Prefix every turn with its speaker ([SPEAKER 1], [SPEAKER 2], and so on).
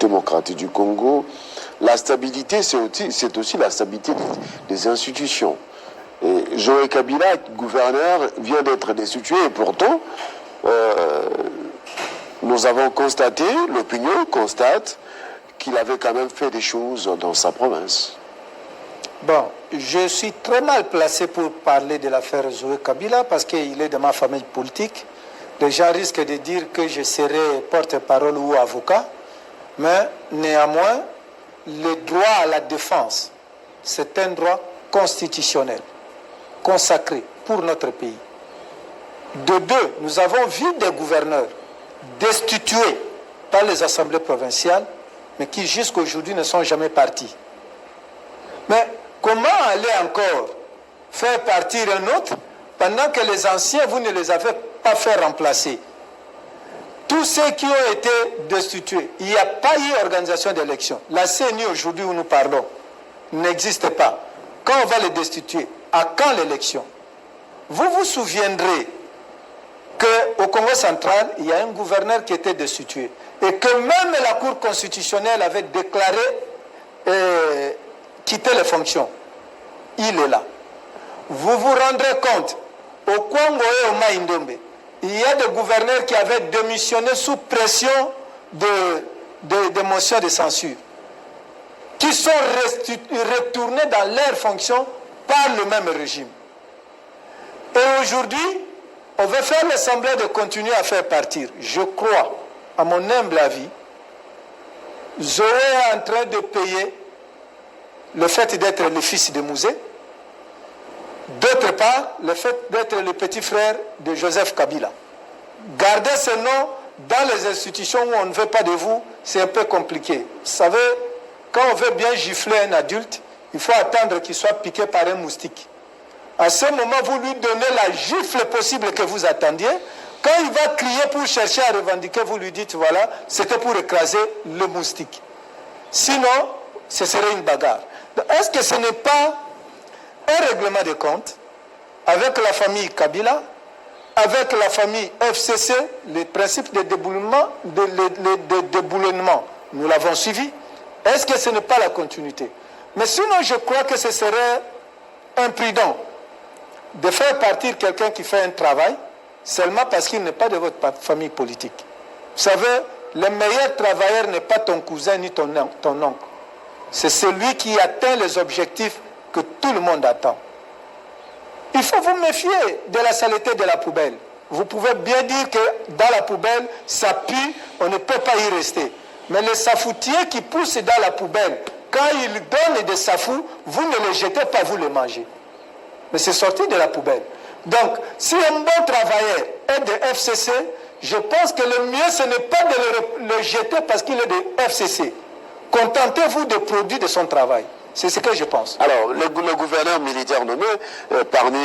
[SPEAKER 1] démocratique du Congo, la stabilité, c'est aussi la stabilité des institutions. Et Joseph Kabila, gouverneur, vient d'être destitué et pourtant, nous avons constaté, l'opinion constate, qu'il avait quand même fait des choses dans sa province.
[SPEAKER 2] Bon, je suis très mal placé pour parler de l'affaire Joseph Kabila parce qu'il est de ma famille politique. Les gens risquent de dire que je serai porte-parole ou avocat, mais néanmoins, le droit à la défense, c'est un droit constitutionnel, consacré pour notre pays. De deux, nous avons vu des gouverneurs destitués par les assemblées provinciales, mais qui jusqu'à aujourd'hui ne sont jamais partis. Mais comment aller encore faire partir un autre pendant que les anciens, vous ne les avez pas fait remplacer? Tous ceux qui ont été destitués, il n'y a pas eu organisation d'élection. La CENI aujourd'hui où nous parlons n'existe pas. Quand on va les destituer, à quand l'élection? Vous vous souviendrez qu'au Congo central, il y a un gouverneur qui était destitué et que même la Cour constitutionnelle avait déclaré quitter les fonctions. Il est là. Vous vous rendrez compte, au Congo et au Maïndombe, il y a des gouverneurs qui avaient démissionné sous pression de motions de censure, qui sont retournés dans leurs fonctions par le même régime. Et aujourd'hui, on veut faire le semblant de continuer à faire partir. Je crois, à mon humble avis, Zoé est en train de payer le fait d'être le fils de Mouzé. D'autre part, le fait d'être le petit frère de Joseph Kabila. Garder ce nom dans les institutions où on ne veut pas de vous, c'est un peu compliqué. Vous savez, quand on veut bien gifler un adulte, il faut attendre qu'il soit piqué par un moustique. À ce moment, vous lui donnez la gifle possible que vous attendiez. Quand il va crier pour chercher à revendiquer, vous lui dites, voilà, c'était pour écraser le moustique. Sinon, ce serait une bagarre. Est-ce que ce n'est pas un règlement de compte avec la famille Kabila, avec la famille FCC, les principes de déboulonnement, nous l'avons suivi. Est-ce que ce n'est pas la continuité? Mais sinon, je crois que ce serait imprudent de faire partir quelqu'un qui fait un travail seulement parce qu'il n'est pas de votre famille politique. Vous savez, le meilleur travailleur n'est pas ton cousin ni ton oncle. C'est celui qui atteint les objectifs que tout le monde attend. Il faut vous méfier de la saleté de la poubelle. Vous pouvez bien dire que dans la poubelle, ça pue, on ne peut pas y rester. Mais les safoutiers qui poussent dans la poubelle, quand ils donnent des safous, vous ne les jetez pas, vous les mangez. Mais c'est sorti de la poubelle. Donc, si un bon travailleur est de FCC, je pense que le mieux, ce n'est pas de le jeter parce qu'il est de FCC. Contentez-vous des produits de son travail. C'est ce que je pense.
[SPEAKER 1] Alors, le gouverneur militaire nommé, parmi